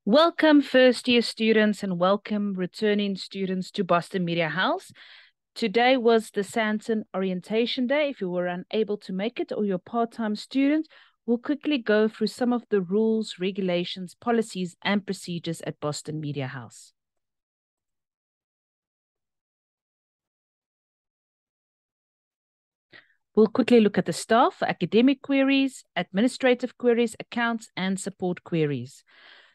Welcome first-year students and welcome returning students to Boston Media House. Today was the Sanson Orientation Day. If you were unable to make it or you're a part-time student, we'll quickly go through some of the rules, regulations, policies, and procedures at Boston Media House. We'll quickly look at the staff for academic queries, administrative queries, accounts, and support queries.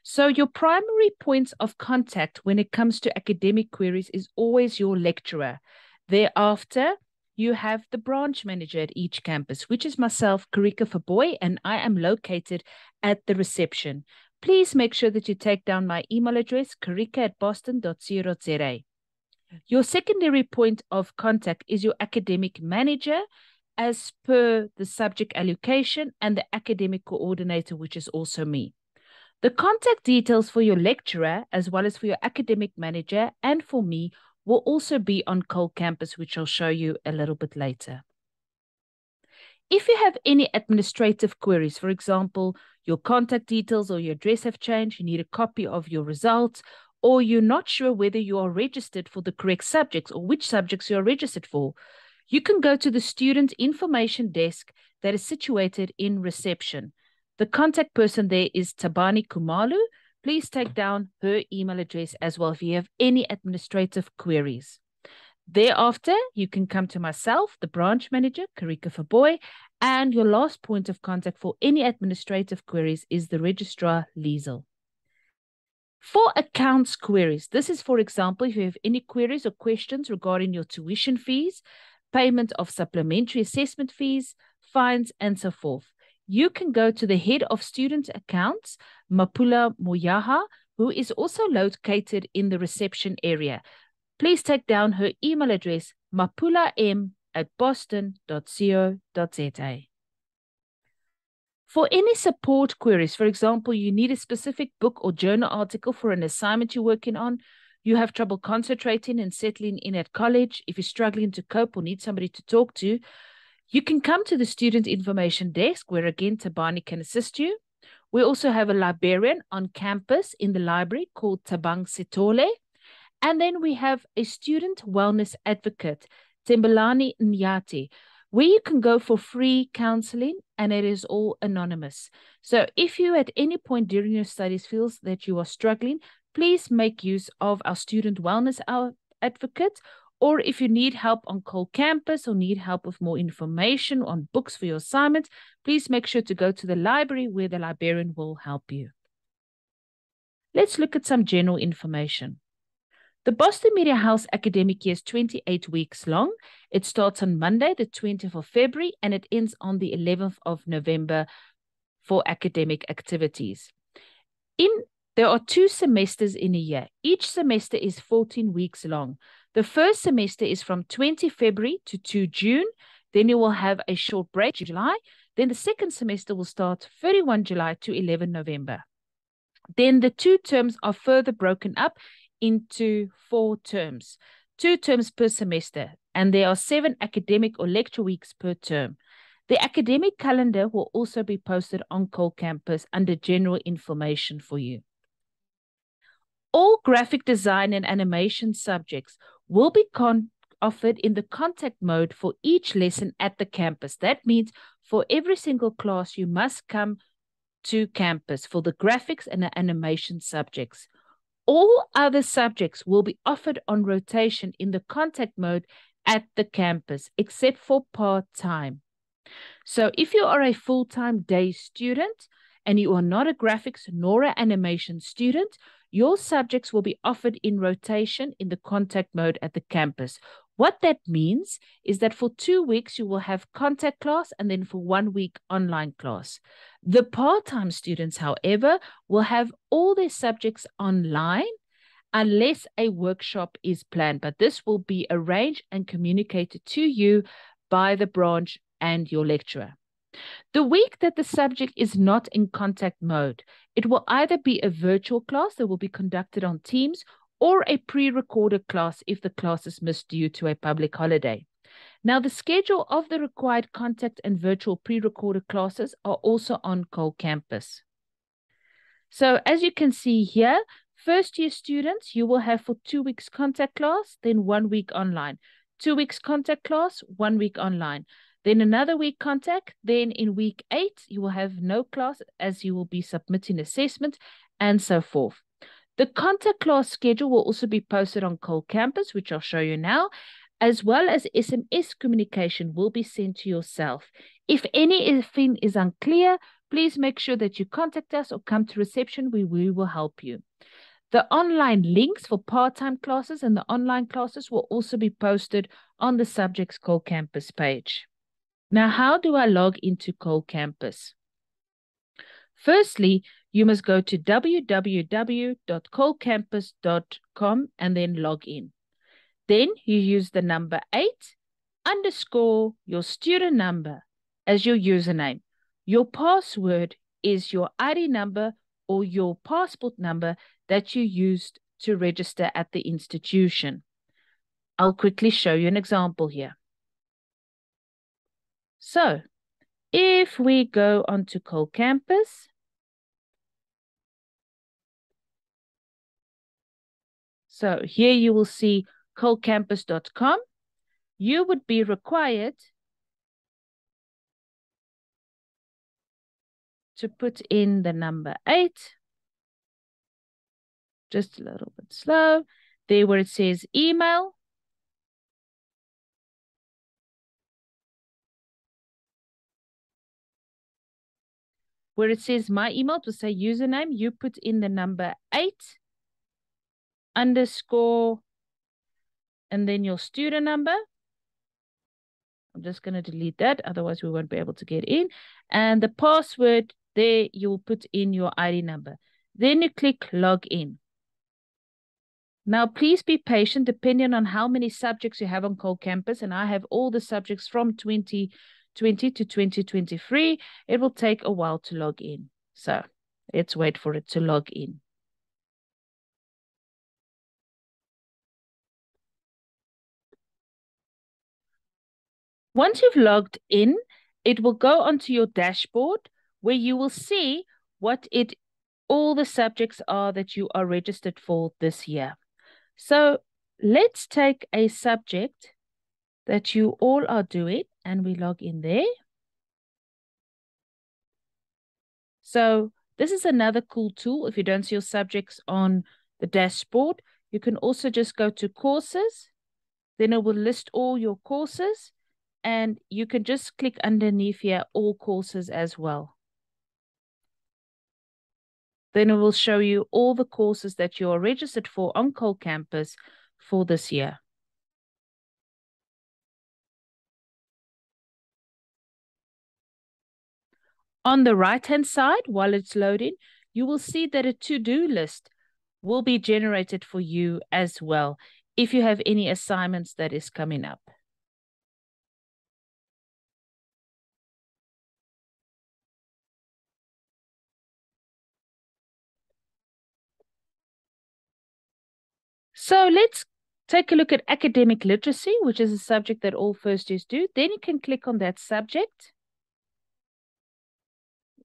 So your primary points of contact when it comes to academic queries is always your lecturer. Thereafter, you have the branch manager at each campus, which is myself, Karika Faboy, and I am located at the reception. Please make sure that you take down my email address, karika@boston.co.za. Your secondary point of contact is your academic manager, as per the subject allocation, and the academic coordinator, which is also me. The contact details for your lecturer, as well as for your academic manager and for me, will also be on Cole Campus, which I'll show you a little bit later. If you have any administrative queries, for example, your contact details or your address have changed, you need a copy of your results, or you're not sure whether you are registered for the correct subjects or which subjects you are registered for, you can go to the student information desk that is situated in reception. The contact person there is Tabani Kumalu. Please take down her email address as well if you have any administrative queries. Thereafter, you can come to myself, the branch manager, Karika Faboy, and your last point of contact for any administrative queries is the registrar, Liesel. For accounts queries, this is, for example, if you have any queries or questions regarding your tuition fees, payment of supplementary assessment fees, fines, and so forth. You can go to the head of student accounts, Mapula Moyaha, who is also located in the reception area. Please take down her email address, mapulam@boston.co.za. For any support queries, for example, you need a specific book or journal article for an assignment you're working on, you have trouble concentrating and settling in at college, if you're struggling to cope or need somebody to talk to, you can come to the student information desk where, again, Tabani can assist you. We also have a librarian on campus in the library called Tabang Sitole. And then we have a student wellness advocate, Tembelani Nyati, where you can go for free counseling, and it is all anonymous. So if you at any point during your studies feels that you are struggling, please make use of our student wellness advocate, or if you need help on Cole Campus or need help with more information on books for your assignments, please make sure to go to the library where the librarian will help you. Let's look at some general information. The Boston Media House academic year is 28 weeks long. It starts on Monday, the 20th of February, and it ends on the 11th of November for academic activities. There are 2 semesters in a year. Each semester is 14 weeks long. The first semester is from 20 February to 2 June. Then you will have a short break in July. Then the second semester will start 31 July to 11 November. Then the 2 terms are further broken up into 4 terms, 2 terms per semester, and there are 7 academic or lecture weeks per term. The academic calendar will also be posted on Cole Campus under general information for you. All graphic design and animation subjects will be offered in the contact mode for each lesson at the campus. That means for every single class, you must come to campus for the graphics and the animation subjects. All other subjects will be offered on rotation in the contact mode at the campus, except for part-time. So if you are a full-time day student and you are not a graphics nor an animation student, your subjects will be offered in rotation in the contact mode at the campus. What that means is that for 2 weeks, you will have contact class and then for 1 week online class. The part-time students, however, will have all their subjects online unless a workshop is planned, but this will be arranged and communicated to you by the branch and your lecturer. The week that the subject is not in contact mode, it will either be a virtual class that will be conducted on Teams or a pre-recorded class if the class is missed due to a public holiday. Now, the schedule of the required contact and virtual pre-recorded classes are also on Cole Campus. So as you can see here, first year students, you will have for 2 weeks contact class, then 1 week online. 2 weeks contact class, 1 week online. Then another week contact. Then in week 8, you will have no class as you will be submitting assessments and so forth. The contact class schedule will also be posted on Cole Campus, which I'll show you now, as well as SMS communication will be sent to yourself. If anything is unclear, please make sure that you contact us or come to reception where we will help you. The online links for part-time classes and the online classes will also be posted on the Subjects Cole Campus page. Now, how do I log into Cole Campus? Firstly, you must go to www.colecampus.com and then log in. Then you use the number 8 underscore your student number as your username. Your password is your ID number or your passport number that you used to register at the institution. I'll quickly show you an example here. So, if we go onto Cole Campus, so here you will see colecampus.com. You would be required to put in the number 8. Just a little bit slow. There where it says email. Where it says my email, to say username, you put in the number 8 underscore and then your student number. I'm just going to delete that, otherwise we won't be able to get in. And the password, there you'll put in your ID number. Then you click log in. Now, please be patient depending on how many subjects you have on Cole Campus. And I have all the subjects from 2020 to 2023. It will take a while to log in. So let's wait for it to log in. Once you've logged in, it will go onto your dashboard where you will see what all the subjects are that you are registered for this year. So let's take a subject that you all are doing and we log in there. So this is another cool tool. If you don't see your subjects on the dashboard, you can also just go to courses. Then it will list all your courses and you can just click underneath here, all courses as well. Then it will show you all the courses that you are registered for on Cole Campus for this year. On the right-hand side, while it's loading, you will see that a to-do list will be generated for you as well if you have any assignments that is coming up. So let's take a look at academic literacy, which is a subject that all first years do. Then you can click on that subject.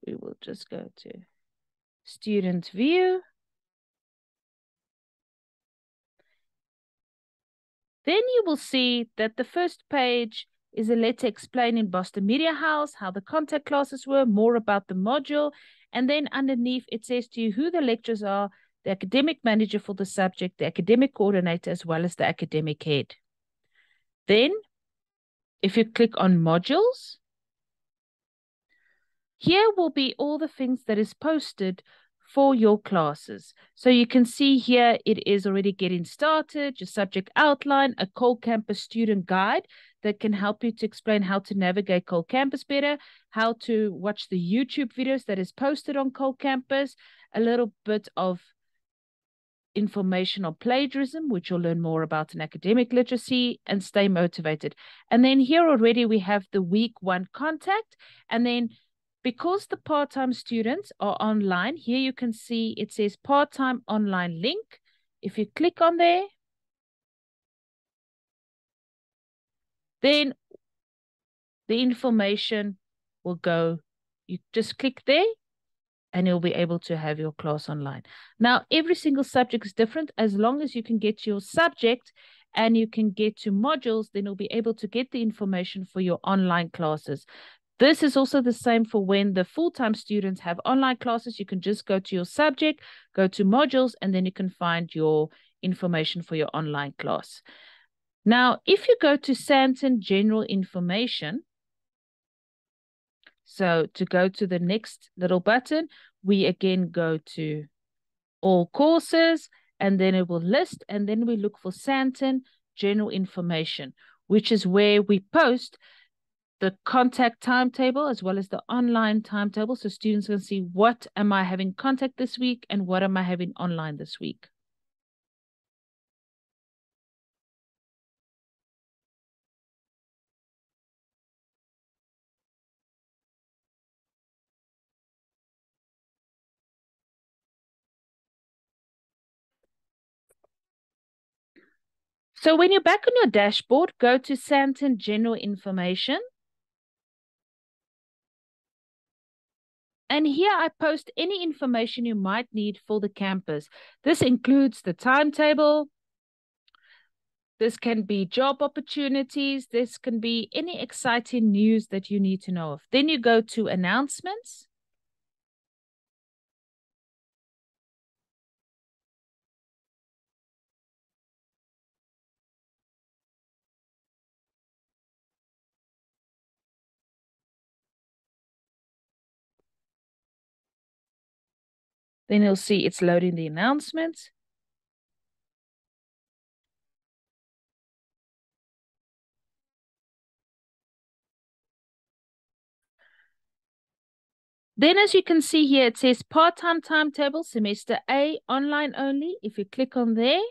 We will just go to student view. Then you will see that the first page is a letter explaining Boston Media House, how the contact classes were, more about the module. And then underneath it says to you who the lecturers are, the academic manager for the subject, the academic coordinator, as well as the academic head. Then if you click on modules, here will be all the things that is posted for your classes. So you can see here, it is already getting started, your subject outline, a Cole Campus student guide that can help you to explain how to navigate Cole Campus better, how to watch the YouTube videos that is posted on Cole Campus, a little bit of information on plagiarism, which you'll learn more about in academic literacy, and stay motivated. And then here already we have the week 1 contact, and then because the part-time students are online, here you can see it says part-time online link. If you click on there, then the information will go. You just click there and you'll be able to have your class online. Now, every single subject is different. As long as you can get to your subject and you can get to modules, then you'll be able to get the information for your online classes. This is also the same for when the full-time students have online classes. You can just go to your subject, go to modules, and then you can find your information for your online class. Now, if you go to Sandton General Information, so to go to the next little button, we again go to all courses, and then it will list, and then we look for Sandton General Information, which is where we post the contact timetable as well as the online timetable, so students can see what am I having contact this week and what am I having online this week. So when you're back on your dashboard, go to Sandton General Information. And here I post any information you might need for the campus. This includes the timetable. This can be job opportunities. This can be any exciting news that you need to know of. Then you go to announcements. Then you'll see it's loading the announcements. Then as you can see here, it says part-time timetable, semester A, online only. If you click on there,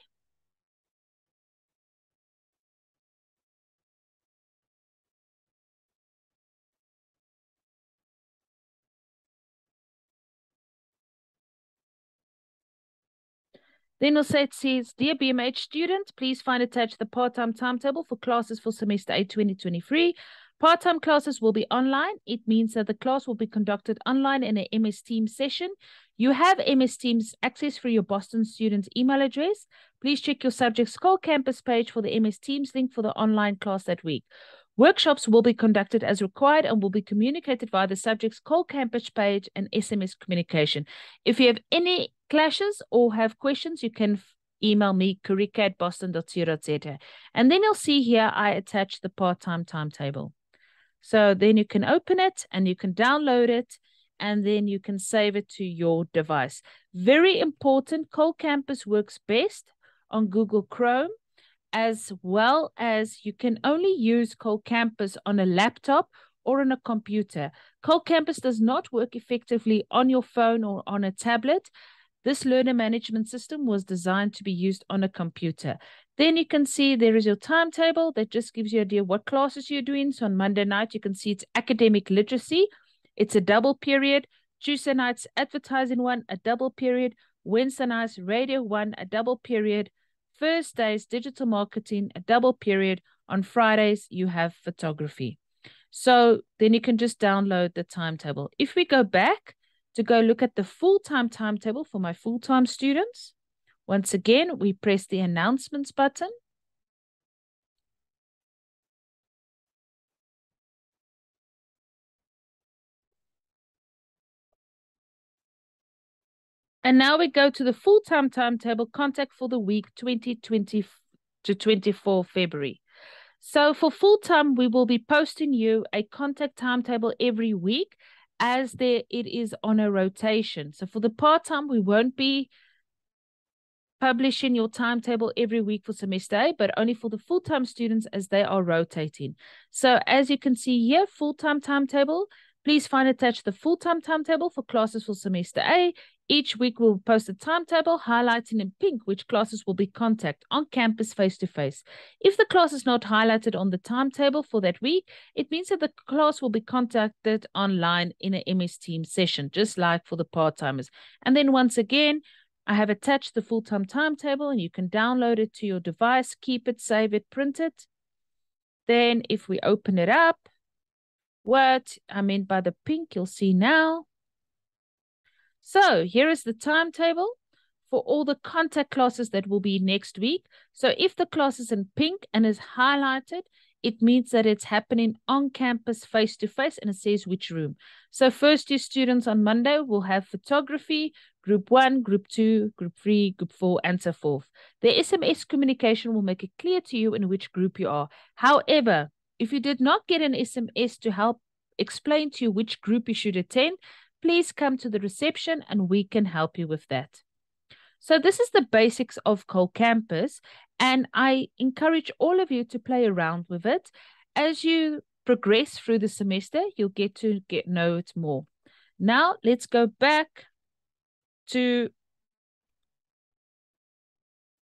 then you'll say it says, Dear BMH student, please find attached the part-time timetable for classes for semester A 2023. Part-time classes will be online. It means that the class will be conducted online in a MS Teams session. You have MS Teams access through your Boston student email address. Please check your subject school campus page for the MS Teams link for the online class that week. Workshops will be conducted as required and will be communicated via the subject's call campus page and SMS communication. If you have any clashes or have questions, you can email me, kurika@boston.co.za. And then you'll see here, I attach the part-time timetable. So then you can open it and you can download it and then you can save it to your device. Very important, Cole Campus works best on Google Chrome, as well as you can only use Cole Campus on a laptop or on a computer. Cole Campus does not work effectively on your phone or on a tablet. This learner management system was designed to be used on a computer. Then you can see there is your timetable that just gives you an idea what classes you're doing. So on Monday night, you can see it's academic literacy. It's a double period. Tuesday nights, advertising 1, a double period. Wednesday nights, radio 1, a double period. Thursdays, digital marketing, a double period. On Fridays, you have photography. So then you can just download the timetable. If we go back to go look at the full-time timetable for my full-time students, once again, we press the announcements button. And now we go to the full-time timetable contact for the week 2020 to 24 February. So for full-time, we will be posting you a contact timetable every week as it is on a rotation. So for the part-time, we won't be publishing your timetable every week for semester A, but only for the full-time students as they are rotating. So as you can see here, full-time timetable, please find attached the full-time timetable for classes for semester A. Each week we'll post a timetable highlighting in pink which classes will be contact on campus face-to-face. If the class is not highlighted on the timetable for that week, it means that the class will be contacted online in a MS Teams session, just like for the part-timers. And then once again, I have attached the full-time timetable and you can download it to your device, keep it, save it, print it. Then if we open it up, what I mean by the pink, you'll see now. So here is the timetable for all the contact classes that will be next week. So if the class is in pink and is highlighted, it means that it's happening on campus face-to-face, and it says which room. So first year students on Monday will have photography, group 1, group 2, group 3, group 4, and so forth. The SMS communication will make it clear to you in which group you are. However, if you did not get an SMS to help explain to you which group you should attend, please come to the reception and we can help you with that. So this is the basics of Cole Campus, and I encourage all of you to play around with it. As you progress through the semester, you'll get to know it more. Now, let's go back to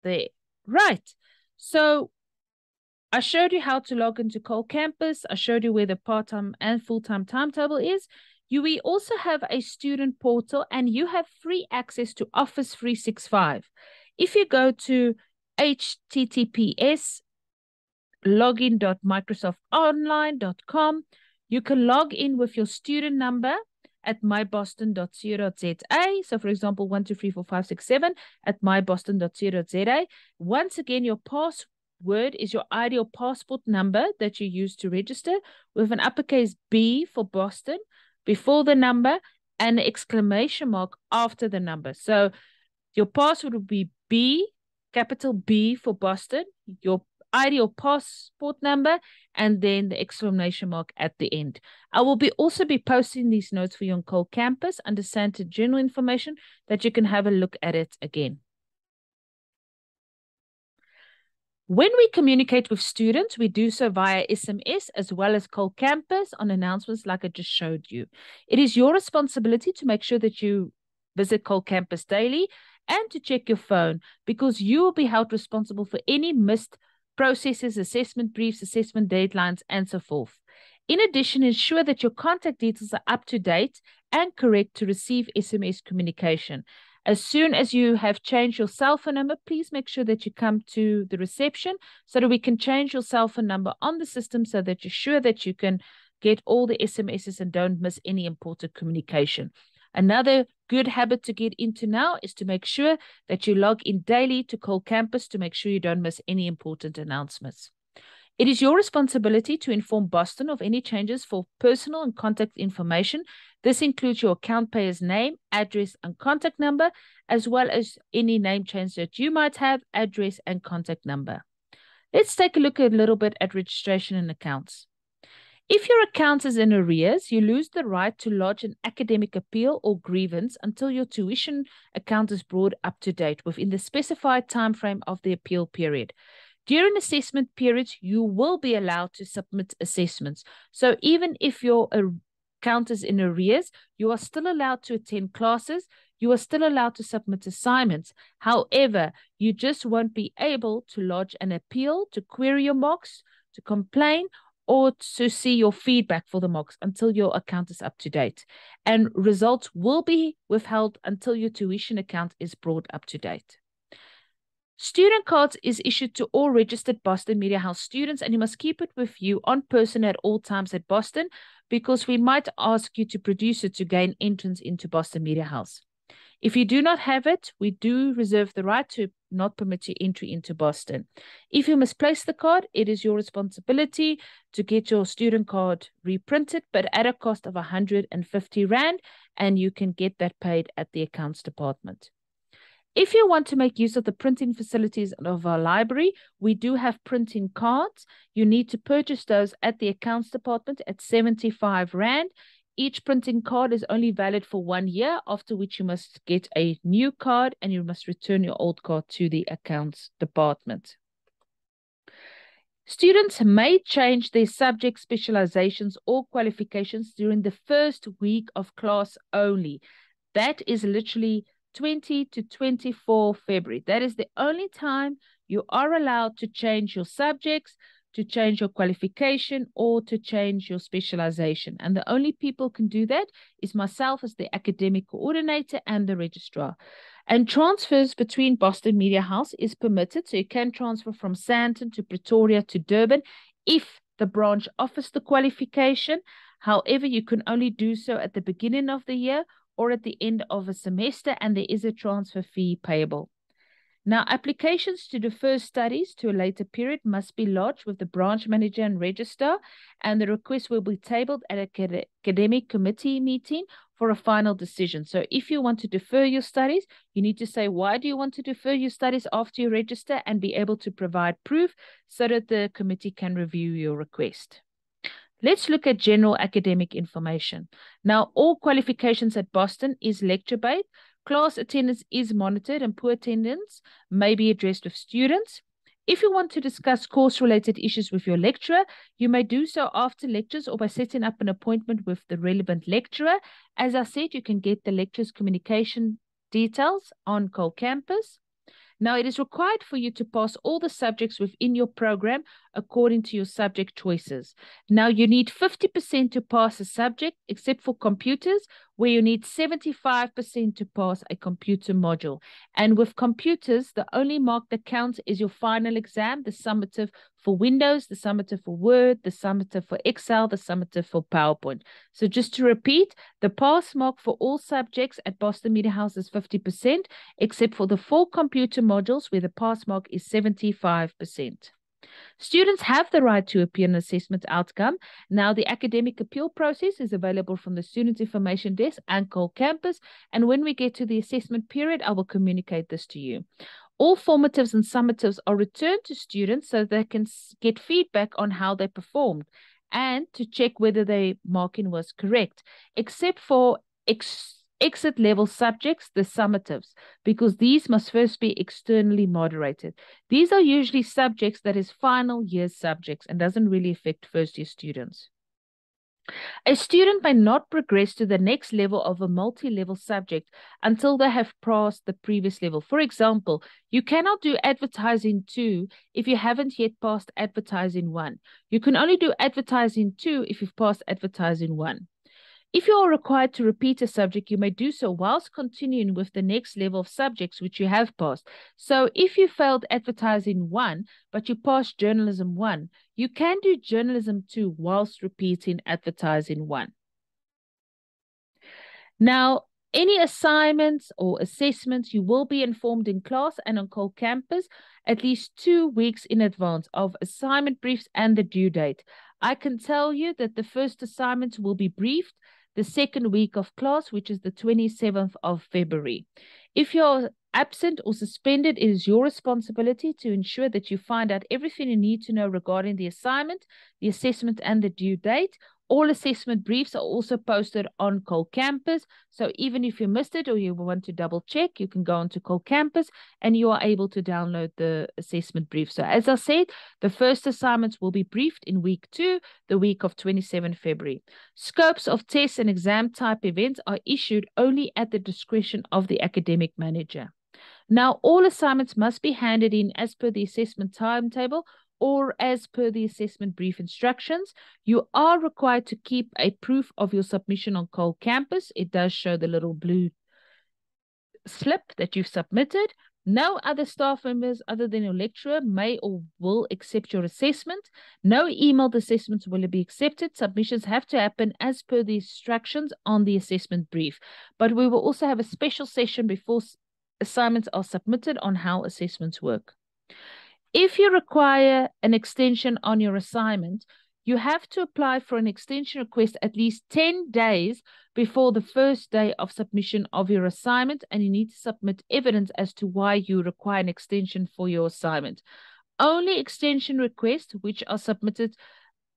there. Right. So I showed you how to log into Cole Campus. I showed you where the part-time and full-time timetable is. We also have a student portal, and you have free access to Office 365. If you go to https://login.microsoftonline.com, you can log in with your student number at myboston.co.za. So, for example, 1, 2, 3, 4, 5, 6, 7 at myboston.co.za. Once again, your password is your ideal passport number that you use to register, with an uppercase B for Boston before the number and an exclamation mark after the number. So your password would be B, capital B for Boston, your ideal passport number, and then the exclamation mark at the end. I will also be posting these notes for you on Cole Campus under Santa General information that you can have a look at it again. When we communicate with students, we do so via SMS as well as Cole Campus on announcements like I just showed you. It is your responsibility to make sure that you visit Cole Campus daily and to check your phone, because you will be held responsible for any missed processes, assessment briefs, assessment deadlines, and so forth. In addition, ensure that your contact details are up to date and correct to receive SMS communication. As soon as you have changed your cell phone number, please make sure that you come to the reception so that we can change your cell phone number on the system so that you're sure that you can get all the SMSs and don't miss any important communication. Another good habit to get into now is to make sure that you log in daily to Cole Campus to make sure you don't miss any important announcements. It is your responsibility to inform Boston of any changes for personal and contact information. This includes your account payer's name, address, and contact number, as well as any name change that you might have, address, and contact number. Let's take a look a little bit at registration and accounts. If your account is in arrears, you lose the right to lodge an academic appeal or grievance until your tuition account is brought up to date within the specified time frame of the appeal period. During assessment periods, you will be allowed to submit assessments. So even if your account is in arrears, you are still allowed to attend classes. You are still allowed to submit assignments. However, you just won't be able to lodge an appeal, to query your mocks, to complain, or to see your feedback for the mocks until your account is up to date. And results will be withheld until your tuition account is brought up to date. Student cards is issued to all registered Boston Media House students, and you must keep it with you on person at all times at Boston, because we might ask you to produce it to gain entrance into Boston Media House. If you do not have it, we do reserve the right to not permit you entry into Boston. If you misplace the card, it is your responsibility to get your student card reprinted, but at a cost of 150 Rand, and you can get that paid at the accounts department. If you want to make use of the printing facilities of our library, we do have printing cards. You need to purchase those at the accounts department at 75 Rand. Each printing card is only valid for 1 year, after which you must get a new card and you must return your old card to the accounts department. Students may change their subject specializations or qualifications during the first week of class only. That is literally 20 to 24 February. That is the only time you are allowed to change your subjects, to change your qualification, or to change your specialization. And the only people can do that is myself as the academic coordinator and the registrar. And transfers between Boston Media House is permitted. So you can transfer from Sandton to Pretoria to Durban if the branch offers the qualification. However, you can only do so at the beginning of the year or at the end of a semester, and there is a transfer fee payable. Now, applications to defer studies to a later period must be lodged with the branch manager and registrar, and the request will be tabled at an academic committee meeting for a final decision. So if you want to defer your studies, you need to say, why do you want to defer your studies after you register, and be able to provide proof so that the committee can review your request. Let's look at general academic information. Now, all qualifications at Boston is lecture-based. Class attendance is monitored, and poor attendance may be addressed with students. If you want to discuss course-related issues with your lecturer, you may do so after lectures or by setting up an appointment with the relevant lecturer. As I said, you can get the lecturer's communication details on Cole Campus. Now, it is required for you to pass all the subjects within your program according to your subject choices. Now, you need 50% to pass a subject, except for computers, where you need 75% to pass a computer module. And with computers, the only mark that counts is your final exam, the summative for Windows, the summative for Word, the summative for Excel, the summative for PowerPoint. So just to repeat, the pass mark for all subjects at Boston Media House is 50%, except for the 4 computer modules where the pass mark is 75%. Students have the right to appeal an assessment outcome. Now, the academic appeal process is available from the Student Information Desk and Cole Campus, and when we get to the assessment period, I will communicate this to you. All formatives and summatives are returned to students so they can get feedback on how they performed and to check whether their marking was correct, except for exit level subjects, the summatives, because these must first be externally moderated. These are usually subjects that is final year subjects and doesn't really affect first year students. A student may not progress to the next level of a multi-level subject until they have passed the previous level. For example, you cannot do advertising 2 if you haven't yet passed advertising 1. You can only do advertising 2 if you've passed advertising 1. If you are required to repeat a subject, you may do so whilst continuing with the next level of subjects which you have passed. So if you failed advertising 1, but you passed journalism 1, you can do journalism 2 whilst repeating advertising 1. Now, any assignments or assessments, you will be informed in class and on Cole Campus at least 2 weeks in advance of assignment briefs and the due date. I can tell you that the first assignments will be briefed the second week of class, which is the 27th of February. If you're absent or suspended, it is your responsibility to ensure that you find out everything you need to know regarding the assignment, the assessment, and the due date. All assessment briefs are also posted on Cole Campus. So even if you missed it or you want to double check, you can go onto Cole Campus and you are able to download the assessment brief. So as I said, the first assignments will be briefed in week 2, the week of 27 February. Scopes of tests and exam type events are issued only at the discretion of the academic manager. Now, all assignments must be handed in as per the assessment timetable or as per the assessment brief instructions. You are required to keep a proof of your submission on Cole Campus. It does show the little blue slip that you've submitted. No other staff members other than your lecturer may or will accept your assessment. No emailed assessments will be accepted. Submissions have to happen as per the instructions on the assessment brief. But we will also have a special session before assignments are submitted on how assessments work. If you require an extension on your assignment, you have to apply for an extension request at least 10 days before the first day of submission of your assignment, and you need to submit evidence as to why you require an extension for your assignment. Only extension requests which are submitted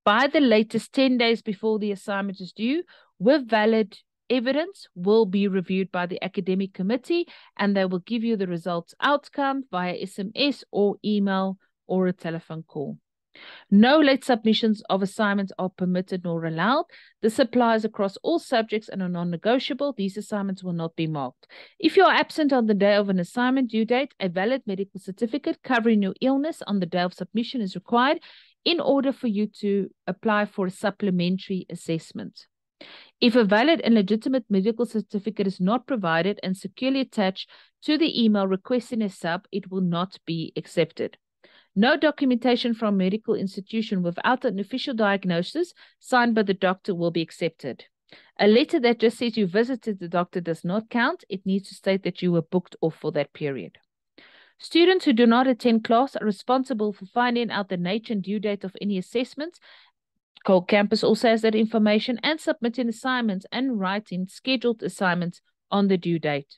by the latest 10 days before the assignment is due with valid evidence will be reviewed by the academic committee, and they will give you the results outcome via SMS or email or a telephone call. No late submissions of assignments are permitted nor allowed. This applies across all subjects and are non-negotiable. These assignments will not be marked. If you are absent on the day of an assignment due date, a valid medical certificate covering your illness on the day of submission is required in order for you to apply for a supplementary assessment. If a valid and legitimate medical certificate is not provided and securely attached to the email requesting a sub, it will not be accepted. No documentation from a medical institution without an official diagnosis signed by the doctor will be accepted. A letter that just says you visited the doctor does not count. It needs to state that you were booked off for that period. Students who do not attend class are responsible for finding out the nature and due date of any assessments. Cole Campus also has that information, and submitting assignments and writing scheduled assignments on the due date.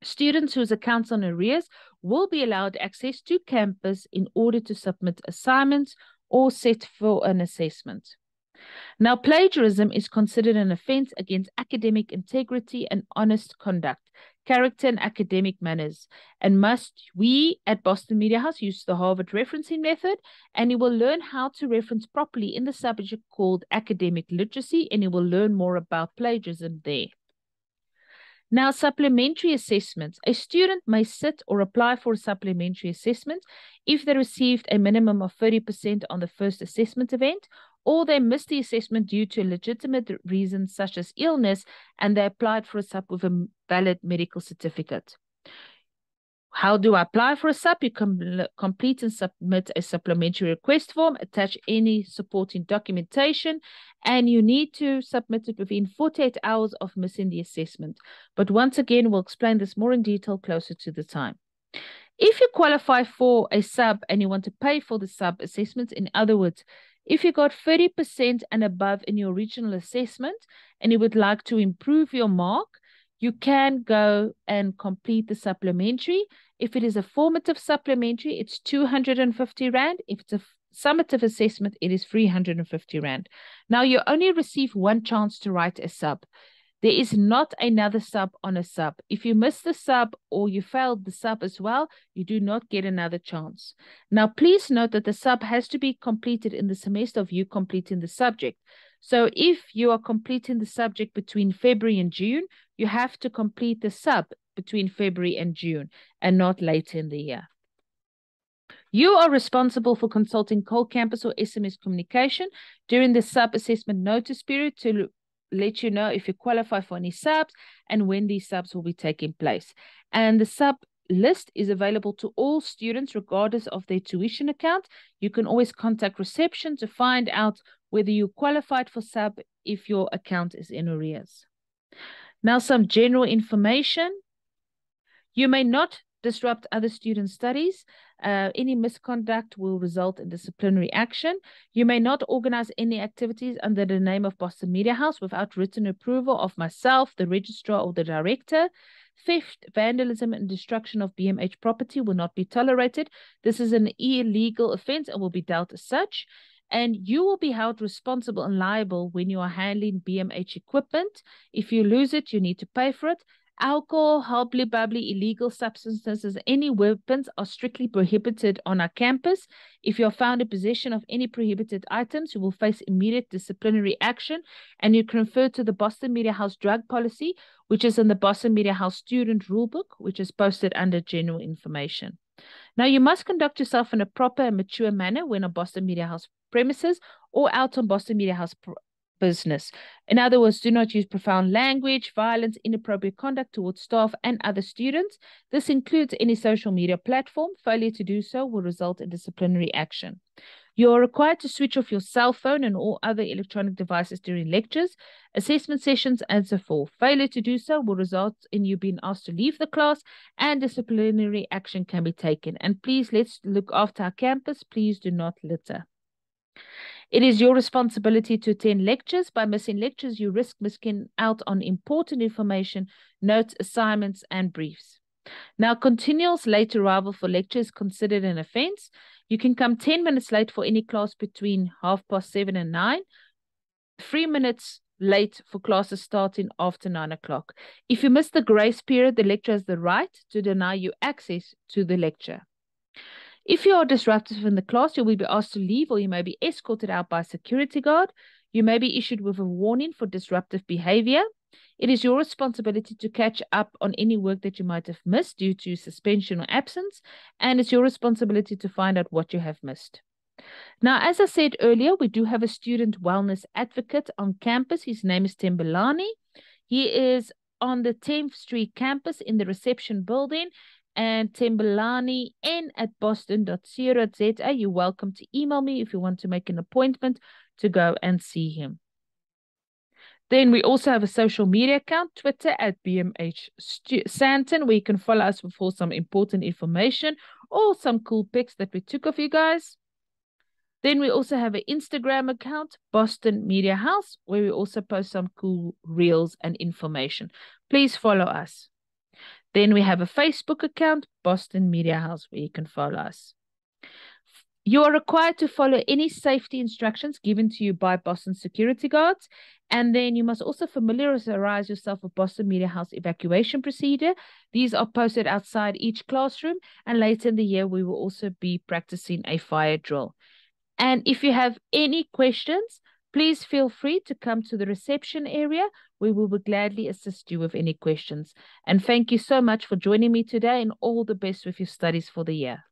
Students whose accounts on arrears will be allowed access to campus in order to submit assignments or set for an assessment. Now, plagiarism is considered an offense against academic integrity and honest conduct, character, and academic manners. And we at Boston Media House use the Harvard referencing method, and you will learn how to reference properly in the subject called academic literacy, and you will learn more about plagiarism there. Now, supplementary assessments. A student may sit or apply for a supplementary assessment if they received a minimum of 30% on the first assessment event, or they missed the assessment due to legitimate reasons such as illness, and they applied for a sub with a valid medical certificate. How do I apply for a sub? You complete and submit a supplementary request form, attach any supporting documentation, and you need to submit it within 48 hours of missing the assessment. But once again, we'll explain this more in detail closer to the time. If you qualify for a sub and you want to pay for the sub assessments, in other words, if you got 30% and above in your regional assessment and you would like to improve your mark, you can go and complete the supplementary. If it is a formative supplementary, it's 250 Rand. If it's a summative assessment, it is 350 Rand. Now, you only receive one chance to write a sub. There is not another sub on a sub. If you miss the sub or you failed the sub as well, you do not get another chance. Now, please note that the sub has to be completed in the semester of you completing the subject. So if you are completing the subject between February and June, you have to complete the sub between February and June and not later in the year. You are responsible for consulting Cole Campus or SMS Communication during the sub-assessment notice period to let you know if you qualify for any subs and when these subs will be taking place. And the sub list is available to all students regardless of their tuition account. You can always contact reception to find out whether you qualified for sub if your account is in arrears. Now, some general information. You may not disrupt other students' studies. Any misconduct will result in disciplinary action. You may not organize any activities under the name of Boston Media House without written approval of myself, the registrar, or the director. Theft, vandalism, and destruction of BMH property will not be tolerated. This is an illegal offense and will be dealt as such. And you will be held responsible and liable when you are handling BMH equipment. If you lose it, you need to pay for it. Alcohol, hubbly bubbly, illegal substances, any weapons are strictly prohibited on our campus. If you are found in possession of any prohibited items, you will face immediate disciplinary action, and you can refer to the Boston Media House drug policy, which is in the Boston Media House student rulebook, which is posted under general information. Now, you must conduct yourself in a proper and mature manner when on Boston Media House premises or out on Boston Media House business. In other words, do not use profound language, violence, inappropriate conduct towards staff and other students. This includes any social media platform. Failure to do so will result in disciplinary action. You are required to switch off your cell phone and all other electronic devices during lectures, assessment sessions, and so forth. Failure to do so will result in you being asked to leave the class, and disciplinary action can be taken. And please, let's look after our campus. Please do not litter. It is your responsibility to attend lectures. By missing lectures, you risk missing out on important information, notes, assignments, and briefs. Now, continuous late arrival for lecture is considered an offense. You can come 10 minutes late for any class between 7:30 and 9. 3 minutes late for classes starting after 9 o'clock. If you miss the grace period, the lecturer has the right to deny you access to the lecture. If you are disruptive in the class, you will be asked to leave, or you may be escorted out by a security guard. You may be issued with a warning for disruptive behavior. It is your responsibility to catch up on any work that you might have missed due to suspension or absence, and it's your responsibility to find out what you have missed. Now, as I said earlier, we do have a student wellness advocate on campus. His name is Thembelani. He is on the 10th Street campus in the reception building, and Thembelani n@boston.co.za. You're welcome to email me if you want to make an appointment to go and see him. Then we also have a social media account, Twitter at BMH Sandton, where you can follow us for some important information or some cool pics that we took of you guys. Then we also have an Instagram account, Boston Media House, where we also post some cool reels and information. Please follow us. Then we have a Facebook account, Boston Media House, where you can follow us. You are required to follow any safety instructions given to you by Boston security guards. And then you must also familiarize yourself with Boston Media House evacuation procedure. These are posted outside each classroom. And later in the year, we will also be practicing a fire drill. And if you have any questions, please feel free to come to the reception area. We will gladly assist you with any questions. And thank you so much for joining me today, and all the best with your studies for the year.